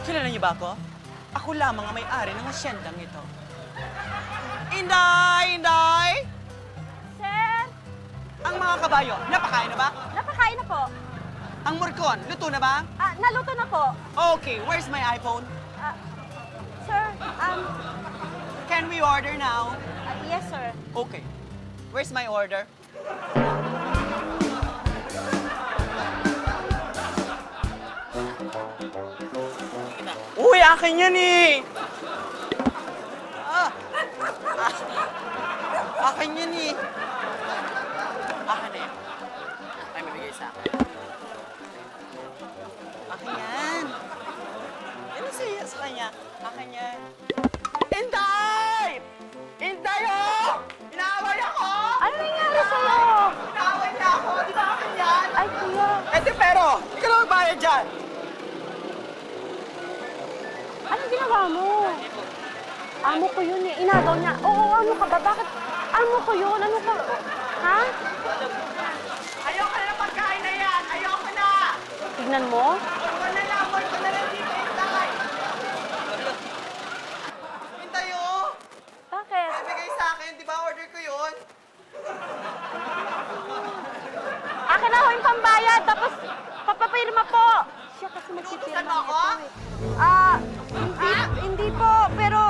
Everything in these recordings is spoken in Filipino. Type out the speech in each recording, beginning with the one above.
Kilala niyo ba ako? Ako lamang ang may-ari ng asyendang ito. Inday! Inday! Sir! Ang mga kabayo, napakain na ba? Napakain na po. Ang murkon, luto na ba? Naluto na po. Okay, where's my iPhone? Sir, Can we order now? yes, sir. Okay. Where's my order? Uy, akin yan eh! Akin yan eh. Akin eh. Ay, mabigay sa akin. Akin yan. Yan ang siya sa kanya. Akin yan. Inday! Inday, oh! Inaaway ako! Ano nangyari sa'yo? Inaaway niya ako! Di ba akin yan? Ay, kuya. Ete, pero, ikaw lang magbayad dyan. Anong ginawa mo? Amo ko yun eh. Inagaw niya. Oo, ano ka ba? Bakit? Amo ko yun. Ano ka? Ha? Ayoko na ng pagkain na yan! Ayoko na! Tignan mo. Ayoko na lang! Ayoko na lang dito, Intay! Intay, oh! Bakit? Ibigay sa akin, di ba order ko yun? Akin na ho yung pambayad. Tapos, papapirma po. Siya kasi magpipirma Inutusan mo ako? Hindi po. Pero,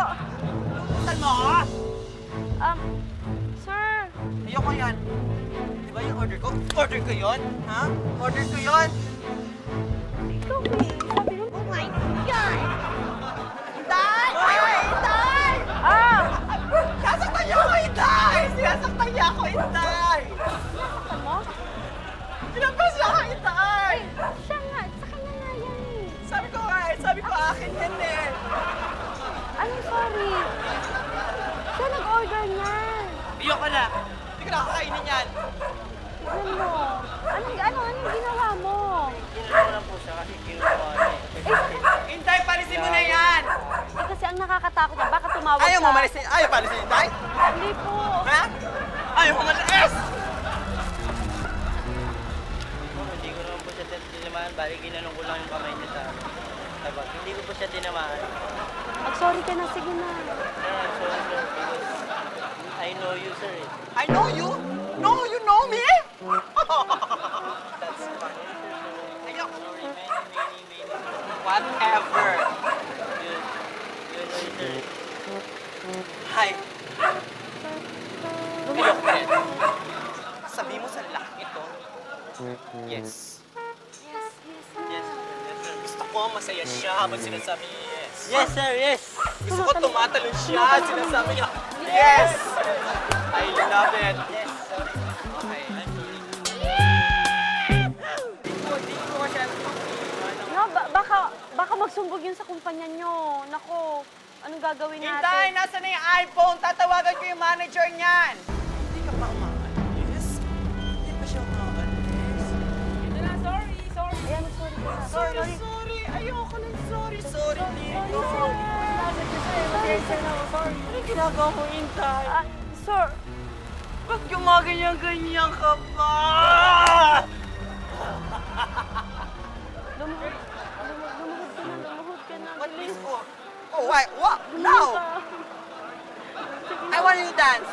Saan mo ako? sir. Ayoko yan. Di ba yung order ko? Order ko yun? Ha? Order ko yun? Ikaw eh. Sabi nun, oh my God! Intay! Ay, Intay! Sasaktan niyo ako, Intay! Sinasaktan niya ako, Intay! Saan mo? Pinapasya niya ako, Intay! Siya nga. Sa kanya nga yan eh. Sabi ko nga eh, sabi ko akin yan eh. Anong sorry? Siya nag-order niyan. Ayoko na. Hindi ko nakakainin yan. Tignan mo. Anong ginawa mo? Ginawa lang po siya kasi kinuha niya. Intay, palisin mo na yan! Kasi ang nakakatakot niya, baka tumawag Ayaw ka. mo malisin? Ayaw palisin, Intay? Hindi po. Ha? Ayaw mo malisin? Hindi ko naman po siya tinamaan. Bali, ginanong ko lang yung kamay niya sa tabak. Hindi ko po siya tinamaan. Mag-sorry ka na, sige na. I'm sorry, sir, because I know you, sir. I know you? No, you know me? That's funny. Ayoko. Sorry, many. Whatever. You know, sir. Hi. Ayoko pa rin. Sabi mo sa lalaki ito, yes. Yes, sir. Gusto ko masaya siya habang sinasabi niya yes. Yes, sir, yes. Gusto ko tumatalon siya, sinasabi niya, yes! I love it. Yes, sorry. Okay. No, baka magsumbog yun sa kumpanya nyo. Nako, anong gagawin natin? Hintay, nasa na yung iPhone? Tatawagan ko yung manager niyan. Hindi ka pa umaalis? Hindi pa siya umaalis? Ito na, sorry. Ayan, sorry ka na. Sorry. Ayoko na, sorry. Dito. Anong ginagawa mo, Hintay? Sir, Ba't gumaganyan-ganyan ka pa? lumuhod ka na. What Bilis. is oh? Oh, why? What? No! I want you to dance.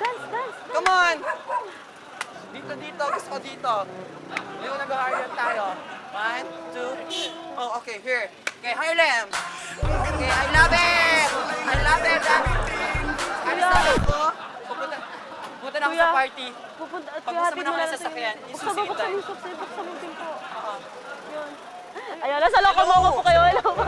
Dance. Come on! Dito. Gusto ko dito. Hindi ko nag-Harlem tayo. 1, 2. Oh, okay. Here. Okay, Harlem. Okay, I love it! Alis na ako. Pupunta na ako sa party. Pupunta at Pag gusto mo naman sa sasakyan, isusi kita. Buksan mo yung pinto. Yun. Ayun, nasa loko mo po kayo. Hello po.